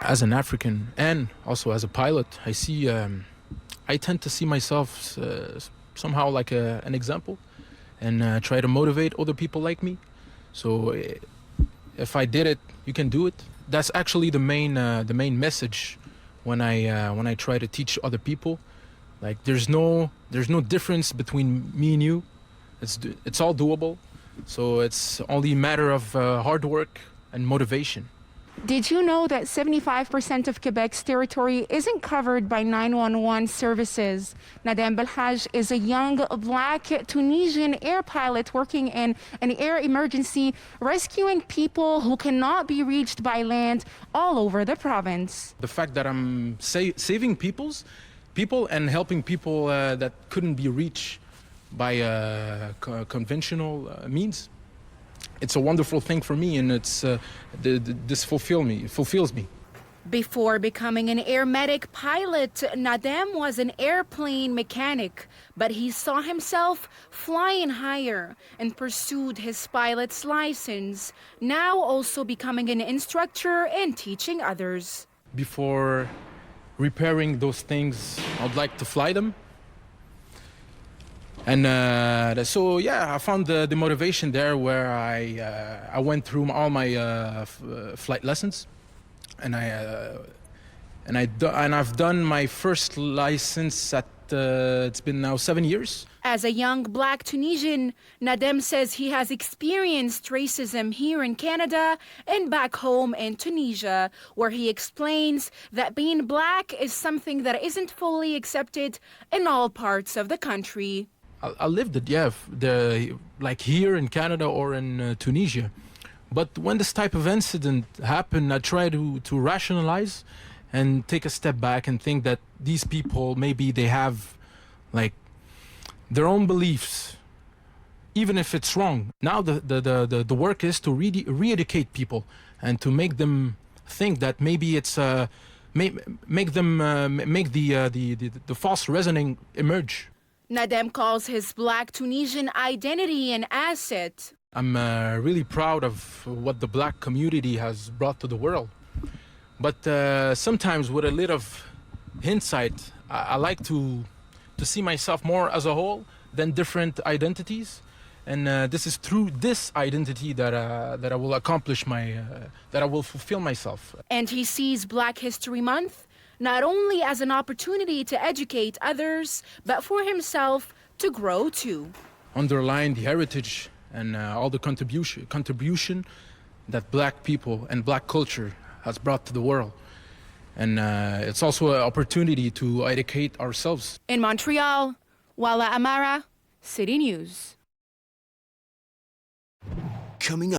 As an African and also as a pilot, I tend to see myself somehow like an example, and try to motivate other people like me. So if I did it, you can do it. That's actually the main message when I try to teach other people. Like there's no difference between me and you. It's all doable. So it's only a matter of hard work and motivation. Did you know that 75% of Quebec's territory isn't covered by 911 services? Nadhem Belhaj is a young Black Tunisian air pilot working in an air emergency, rescuing people who cannot be reached by land all over the province. The fact that I'm saving people and helping people that couldn't be reached by conventional means, it's a wonderful thing for me, and this fulfills me. Before becoming an air medic pilot, Nadhem was an airplane mechanic, but he saw himself flying higher and pursued his pilot's license, now also becoming an instructor and teaching others. Before repairing those things, I'd like to fly them. And so yeah, I found the motivation there, where I went through all my flight lessons, and I've done my first license at it's been now 7 years. As a young Black Tunisian, Nadhem says he has experienced racism here in Canada and back home in Tunisia, where he explains that being Black is something that isn't fully accepted in all parts of the country. I lived it, yeah, like here in Canada or in Tunisia. But when this type of incident happened, I try to rationalize and take a step back and think that these people, maybe they have like their own beliefs, even if it's wrong. Now the work is to re-educate people and to make them think that maybe it's make the false reasoning emerge. Nadhem calls his Black Tunisian identity an asset. I'm really proud of what the Black community has brought to the world. But sometimes with a little of hindsight, I like to see myself more as a whole than different identities. And this is through this identity that I will accomplish that I will fulfill myself. And he sees Black History Month not only as an opportunity to educate others, but for himself to grow too. Underline the heritage and all the contribution that Black people and Black culture has brought to the world. And it's also an opportunity to educate ourselves. In Montreal, Amara, City News. Coming up.